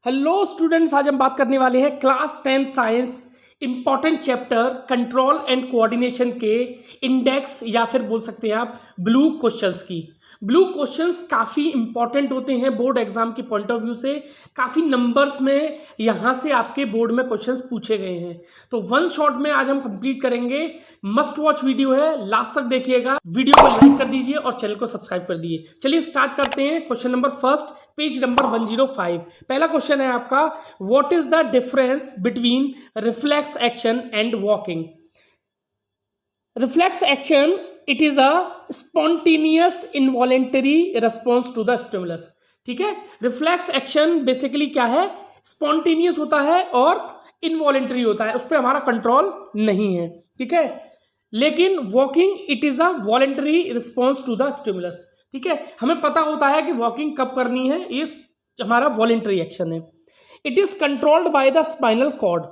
Hello students, आज हम बात करने वाले हैं class 10 science important chapter control and coordination के इंडेक्स या फिर बोल सकते हैं आप ब्लू क्वेश्चंस की। ब्लू क्वेश्चंस काफ़ी इंपॉर्टेंट होते हैं बोर्ड एग्जाम के पॉइंट ऑफ व्यू से। काफ़ी नंबर्स में यहाँ से आपके बोर्ड में क्वेश्चंस पूछे गए हैं, तो वन शॉट में आज हम कंप्लीट करेंगे। मस्ट वॉच वीडियो है, लास्ट तक देखिएगा। वीडियो को लाइक कर दीजिए और चैनल को सब्सक्राइब कर दीजिए। चलिए स्टार्ट करते हैं। Question number first, page number 105। पहला क्वेश्चन है आपका, what is the difference between reflex action and walking. Reflex action, it is a spontaneous involuntary response to the stimulus. ठीक है, रिफ्लेक्स एक्शन बेसिकली क्या है, स्पॉन्टेनियस होता है और इनवॉलेंटरी होता है, उस पर हमारा कंट्रोल नहीं है। ठीक है, लेकिन walking it is a voluntary response to the stimulus. ठीक है, हमें पता होता है कि वॉकिंग कब करनी है, ये हमारा वॉलेंटरी एक्शन है। It is controlled by the spinal cord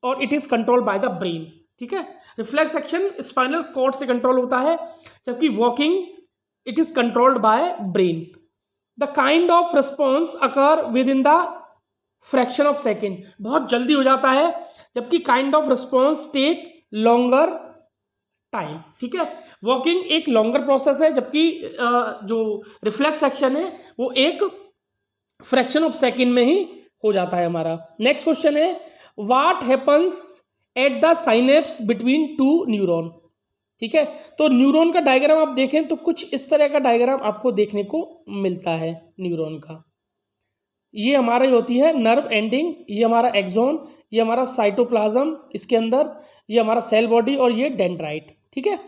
और it is controlled by the brain. ठीक है, रिफ्लेक्स एक्शन स्पाइनल कॉर्ड से कंट्रोल होता है, जबकि walking it is controlled by brain. The kind of response occur within the fraction of second, बहुत जल्दी हो जाता है, जबकि kind of response take longer time. ठीक है, वॉकिंग एक लॉन्गर प्रोसेस है, जबकि जो रिफ्लेक्स एक्शन है वो एक फ्रैक्शन ऑफ सेकेंड में ही हो जाता है हमारा। नेक्स्ट क्वेश्चन है, what happens at the synapse between two neuron. ठीक है, तो न्यूरॉन का डायग्राम आप देखें तो कुछ इस तरह का डायग्राम आपको देखने को मिलता है न्यूरॉन का। ये हमारी होती है नर्व एंडिंग, ये हमारा एक्सोन, ये हमारा साइटोप्लाज्म इसके अंदर, ये हमारा सेल बॉडी और ये डेंड्राइट। ठीक है,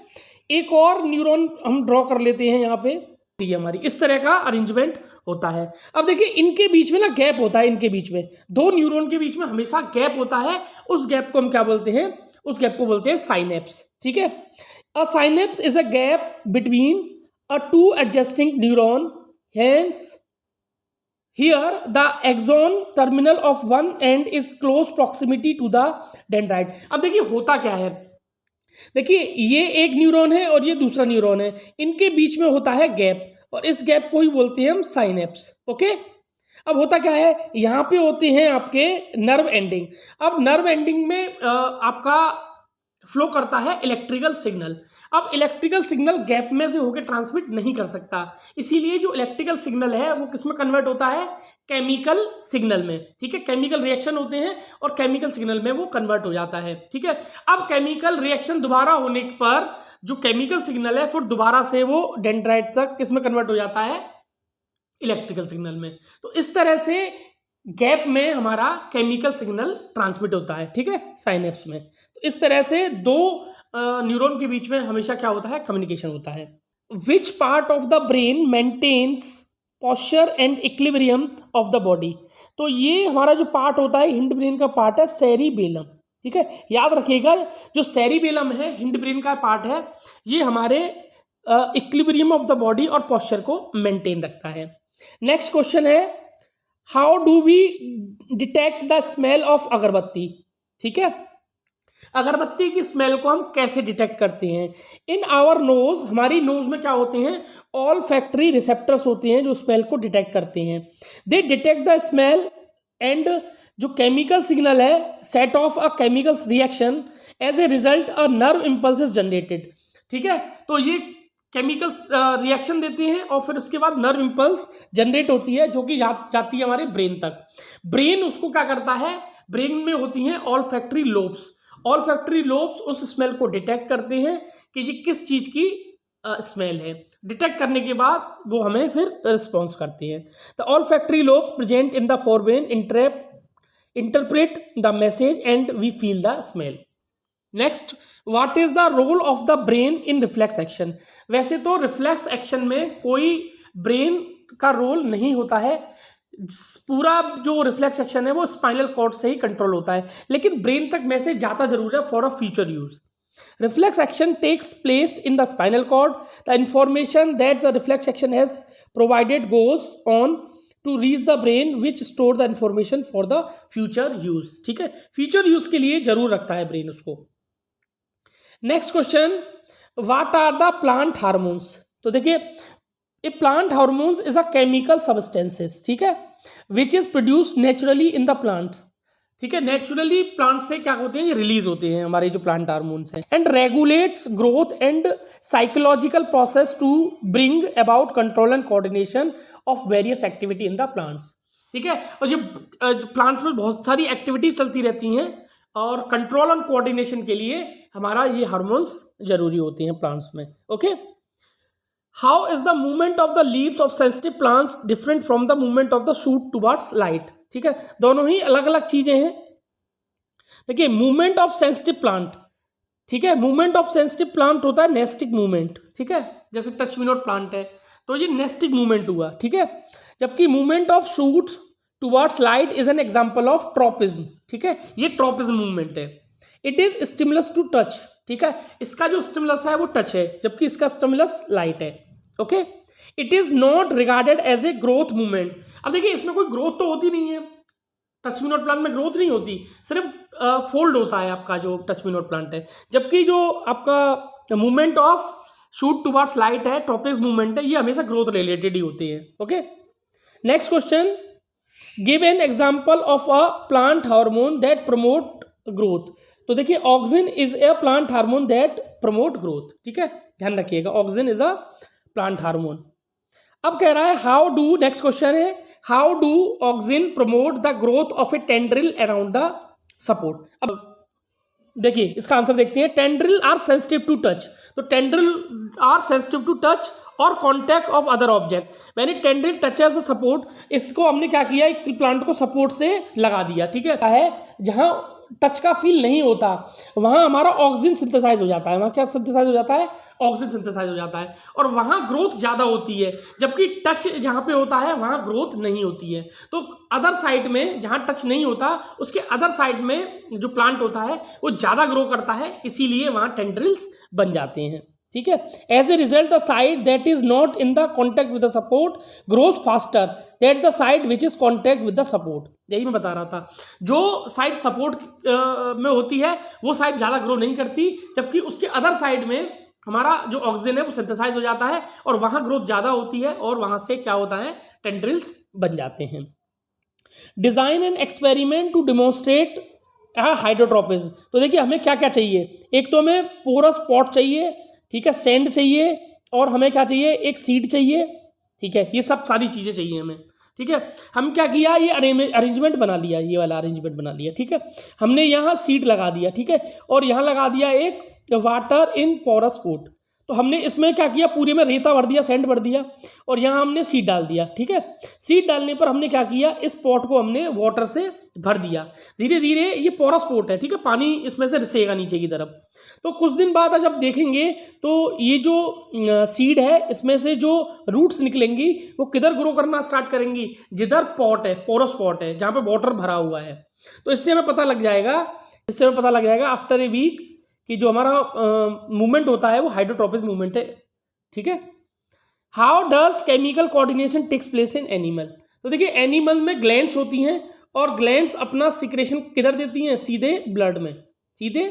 एक और न्यूरॉन हम ड्रॉ कर लेते हैं यहाँ पे, ये हमारी इस तरह का अरेंजमेंट होता है। अब देखिए इनके बीच में ना गैप होता है, इनके बीच में दो न्यूरॉन के बीच में हमेशा गैप होता है, उस गैप को हम क्या बोलते हैं, उस गैप को बोलते हैं साइनेप्स। ठीक है, a synapse is a gap between a two adjusting neuron, hence here the axon terminal of one end is close proximity to the dendrite। अब देखिए होता क्या है, देखिए ये एक न्यूरॉन है और ये दूसरा न्यूरॉन है, इनके बीच में होता है गैप और इस गैप को ही बोलते हैं हम साइनेप्स। ओके, अब होता क्या है, यहाँ पे होते हैं आपके नर्व एंडिंग। अब नर्व एंडिंग में आपका फ्लो करता है इलेक्ट्रिकल सिग्नल। अब इलेक्ट्रिकल सिग्नल गैप में से होकर ट्रांसमिट नहीं कर सकता, इसीलिए जो इलेक्ट्रिकल सिग्नल है वो किस में कन्वर्ट होता है, केमिकल सिग्नल में। ठीक है, केमिकल रिएक्शन होते हैं और केमिकल सिग्नल में वो कन्वर्ट हो जाता है। ठीक है, अब केमिकल रिएक्शन दोबारा होने पर जो केमिकल सिग्नल है फिर दोबारा से वो डेंड्राइट तक किस में कन्वर्ट हो जाता है, इलेक्ट्रिकल सिग्नल में। तो इस तरह से गैप में हमारा केमिकल सिग्नल ट्रांसमिट होता है। ठीक है, साइनेप्स में। तो इस तरह से दो न्यूरॉन के बीच में हमेशा क्या होता है, कम्युनिकेशन होता है। Which part of the brain maintains posture and equilibrium of the body. तो ये हमारा जो पार्ट होता है, हिंड ब्रेन का पार्ट है सेरिबेलम। ठीक है, याद रखिएगा जो सेरिबेलम है हिंड ब्रेन का पार्ट है, ये हमारे इक्विलिब्रियम ऑफ द बॉडी और पोस्चर को मेंटेन रखता है। नेक्स्ट क्वेश्चन है, how do we detect the smell of agarbatti. ठीक है, अगरबत्ती की स्मेल को हम कैसे डिटेक्ट करते हैं, इन आवर नोज, हमारी नोज में क्या होते हैं, ऑल फैक्ट्री रिसेप्टर्स होते हैं जो स्मेल को डिटेक्ट करते हैं। They detect the smell and जो केमिकल सिग्नल है set of a chemical reaction, as a result a nerve impulse is generated. ठीक है, तो ये केमिकल रिएक्शन देती हैं और फिर उसके बाद नर्व इम्पल्स जनरेट होती है जो कि जाती है हमारे ब्रेन तक। ब्रेन उसको क्या करता है, ब्रेन में होती हैं all factory lobes, all factory lobes उस स्मेल को डिटेक्ट करते हैं कि जी किस चीज की स्मेल है। डिटेक्ट करने के बाद वो हमें फिर रिस्पॉन्स करती है। The olfactory lobes present in the forebrain interpret the message and we feel the smell. Next, what is the role of the brain in reflex action. वैसे तो रिफ्लेक्स एक्शन में कोई ब्रेन का role नहीं होता है, पूरा जो रिफ्लेक्स एक्शन है वो स्पाइनल कॉर्ड से ही कंट्रोल होता है, लेकिन ब्रेन तक मैसेज जाता जरूर है for a future use. Reflex action takes place in the spinal cord, the information that the reflex action has provided goes on to reach the brain which store the information for the future use. ठीक है, future use के लिए जरूर रखता है brain उसको। Next question, what are the plant hormones. तो देखिए, a plant hormones is a chemical substances. ठीक है, which is produced naturally in the plant, ठीक है, नेचुरली प्लांट से क्या होते हैं, ये रिलीज होते हैं हमारे जो प्लांट हार्मोन्स हैं, and regulates growth and psychological process to bring about control and coordination of various activity in the plants, ठीक है। और जो प्लांट्स में बहुत सारी एक्टिविटीज चलती रहती हैं और कंट्रोल एंड कोऑर्डिनेशन के लिए हमारा ये हार्मोन्स जरूरी होते हैं प्लांट्स में, okay. How is the movement of the leaves of sensitive plants different from the movement of the shoot towards light, ठीक है, दोनों ही अलग अलग चीजें हैं। देखिए मूवमेंट ऑफ सेंसिटिव प्लांट, ठीक है, मूवमेंट ऑफ सेंसिटिव प्लांट होता है नेस्टिक मूवमेंट, ठीक है, जैसे टच मी नॉट प्लांट है तो ये नेस्टिक मूवमेंट हुआ, ठीक है। जबकि movement of shoots towards light is an example of tropism, ठीक है, ये ट्रोपिज्म मूवमेंट है। It is stimulus to touch, ठीक है, इसका जो स्टिमुलस है वो टच है, जबकि इसका स्टिमुलस लाइट है, okay. It is not regarded as a growth movement. अब देखिए इसमें कोई ग्रोथ तो होती नहीं है, टच मी नॉट प्लांट में ग्रोथ नहीं होती, सिर्फ फोल्ड होता है आपका जो टच मी नॉट प्लांट है। जबकि जो आपका movement of shoot towards light है, ट्रोपिक मूवमेंट है, ये हमेशा ग्रोथ रिलेटेड ही होती है, okay. Next question, give an example of a plant hormone that promote growth. तो देखिए auxin is a plant hormone that promote growth, ठीक है, ध्यान रखिएगा auxin is a plant hormone. अब कह रहा है हाउ डू, नेक्स्ट क्वेश्चन है how do auxin promote the growth of A tendril around the support. अब देखिए इसका आंसर देखते हैं, tendril are sensitive to touch, तो tendril are sensitive to touch और कॉन्टैक्ट ऑफ अदर ऑब्जेक्ट। मैंने tendril touches the support, इसको हमने क्या किया, एक प्लांट को सपोर्ट से लगा दिया, ठीक है जहां टच का फील नहीं होता वहां हमारा ऑक्सीजन सिंथेसाइज हो जाता है, वहां क्या सिंथेसाइज हो जाता है, ऑक्सीजन सिंथेसाइज हो जाता है, और वहां ग्रोथ ज्यादा होती है। जबकि टच जहां पे होता है वहां ग्रोथ नहीं होती है। तो अदर साइड में जहां टच नहीं होता उसके अदर साइड में जो प्लांट होता है वो ज्यादा ग्रो करता है, इसीलिए वहां टेंड्रिल्स बन जाते हैं, ठीक है। As a result the side that is not in the contact with the support grows faster that the side which is contact with the support. यही मैं बता रहा था, जो साइड सपोर्ट में होती है वो साइड ज़्यादा ग्रो नहीं करती, जबकि उसके अदर साइड में हमारा जो ऑक्सीजन है वो सिंथेसाइज हो जाता है और वहाँ ग्रोथ ज़्यादा होती है और वहाँ से क्या होता है, टेंड्रिल्स बन जाते हैं। Design and experiment to demonstrate hydrotropism. तो देखिए हमें क्या क्या चाहिए, एक तो हमें पोरस पॉट चाहिए, ठीक है, सैंड चाहिए, और हमें क्या चाहिए, एक सीड चाहिए, ठीक है, ये सब सारी चीज़ें चाहिए हमें, ठीक है। हम क्या किया, ये अरेंजमेंट बना लिया, ये वाला अरेंजमेंट बना लिया, ठीक है। हमने यहाँ सीड लगा दिया, ठीक है, और यहाँ लगा दिया एक वाटर इन पोरस पॉट। तो हमने इसमें क्या किया, पूरे में रेता भर दिया, सैंड भर दिया, और यहाँ हमने सीड डाल दिया, ठीक है। सीड डालने पर हमने क्या किया, इस पॉट को हमने वाटर से भर दिया। धीरे धीरे ये पोरस पॉट है, ठीक है, पानी इसमें से रिसेगा नीचे की तरफ। तो कुछ दिन बाद जब देखेंगे तो ये जो सीड है इसमें से जो रूट्स निकलेंगी वो किधर ग्रो करना स्टार्ट करेंगी, जिधर पॉट है, पोरस पॉट है, जहाँ पे वाटर भरा हुआ है। तो इससे हमें पता लग जाएगा आफ्टर ए वीक कि जो हमारा मूवमेंट होता है वो हाइड्रोट्रोपिक मूवमेंट है, ठीक है। How does chemical coordination takes place in animal. तो देखिए एनिमल में ग्लैंड्स होती हैं और ग्लैंड्स अपना सिक्रेशन किधर देती हैं, सीधे ब्लड में, सीधे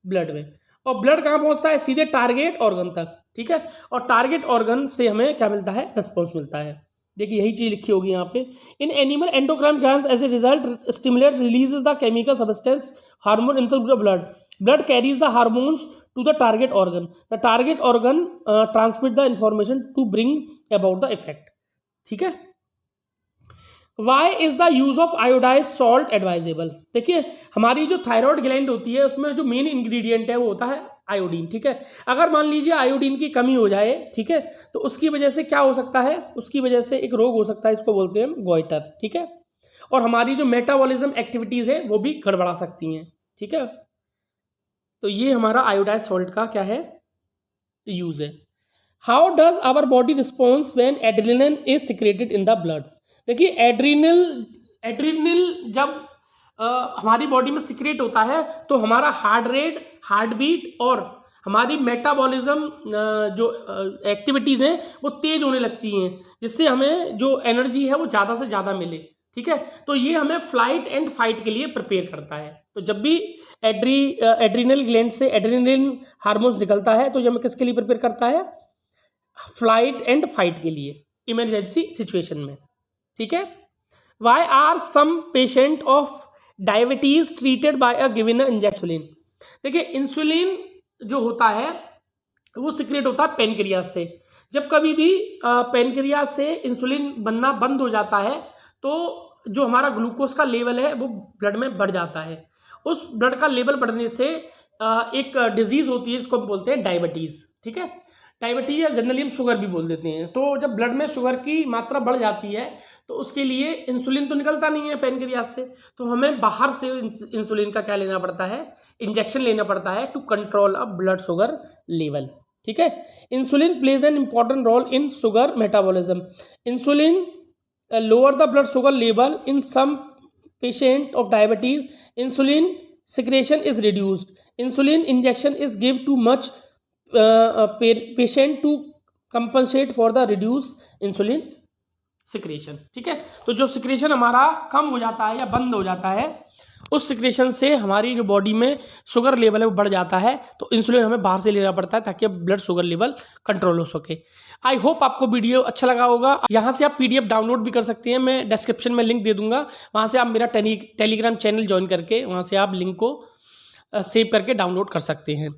ब्लड में, और ब्लड कहाँ पहुँचता है, सीधे टारगेट ऑर्गन तक, ठीक है। और टारगेट ऑर्गन से हमें क्या मिलता है, रिस्पॉन्स मिलता है। देखिए यही चीज लिखी होगी यहाँ पे, in animal endocrine glands as a result stimulate releases the chemical substance hormone into the blood. Blood carries the hormones to the target organ, the target organ transmit the information to bring about the effect, ठीक है। Why is the use of iodize salt advisable. देखिए हमारी जो thyroid gland होती है उसमें जो main ingredient है वो होता है आयोडीन, ठीक है। अगर मान लीजिए आयोडीन की कमी हो जाए, ठीक है, तो उसकी वजह से क्या हो सकता है, उसकी वजह से एक रोग हो सकता है, इसको बोलते हैं गोइटर, ठीक है। और हमारी जो मेटाबॉलिज्म एक्टिविटीज़ है वो भी गड़बड़ा सकती हैं, ठीक है। तो ये हमारा आयोडाइज सॉल्ट का क्या है, यूज है। How does our body response when adrenaline is secreted in the blood. देखिए एड्रेनलिन जब हमारी बॉडी में सिक्रेट होता है तो हमारा हार्ट रेट, हार्ट बीट और हमारी मेटाबॉलिज्म जो एक्टिविटीज़ हैं वो तेज होने लगती हैं, जिससे हमें जो एनर्जी है वो ज़्यादा से ज़्यादा मिले, ठीक है। तो ये हमें फ्लाइट एंड फाइट के लिए प्रिपेयर करता है। तो जब भी एड्रीनल ग्लैंड से एड्रेनलिन हार्मोन्स निकलता है तो ये हमें किसके लिए प्रिपेयर करता है, फ्लाइट एंड फाइट के लिए, इमरजेंसी सिचुएशन में, ठीक है। Why are some patient of diabetes treated by a given injection? देखिए इंसुलिन जो होता है वो सिक्रेट होता है पेनक्रियास से। जब कभी भी पेनक्रियास से इंसुलिन बनना बंद हो जाता है तो जो हमारा ग्लूकोज का लेवल है वो ब्लड में बढ़ जाता है। उस ब्लड का लेवल बढ़ने से एक डिजीज होती है जिसको हम बोलते हैं डायबिटीज़। ठीक है, डायबिटीज या जनरली हम शुगर भी बोल देते हैं। तो जब ब्लड में शुगर की मात्रा बढ़ जाती है तो उसके लिए इंसुलिन तो निकलता नहीं है पेनक्रियास से, तो हमें बाहर से इंसुलिन का क्या लेना पड़ता है, इंजेक्शन लेना पड़ता है to control a blood sugar level. ठीक है, insulin plays an important role in sugar metabolism. Insulin lower the blood sugar level in some patient of diabetes. Insulin secretion is reduced. Insulin injection is given to much patient to compensate for the reduced insulin secretion. ठीक है, तो जो secretion हमारा कम हो जाता है या बंद हो जाता है उस सिक्रेशन से हमारी जो बॉडी में शुगर लेवल है वो बढ़ जाता है, तो इंसुलिन हमें बाहर से लेना पड़ता है ताकि ब्लड शुगर लेवल कंट्रोल हो सके। आई होप आपको वीडियो अच्छा लगा होगा। यहाँ से आप पीडीएफ डाउनलोड भी कर सकते हैं, मैं डिस्क्रिप्शन में लिंक दे दूंगा, वहाँ से आप मेरा टेलीग्राम चैनल ज्वाइन करके वहाँ से आप लिंक को सेव करके डाउनलोड कर सकते हैं।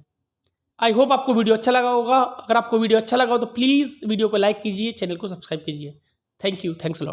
आई होप आपको वीडियो अच्छा लगा होगा। अगर आपको वीडियो अच्छा लगा हो तो प्लीज़ वीडियो को लाइक कीजिए, चैनल को सब्सक्राइब कीजिए। Thank you, thanks a lot.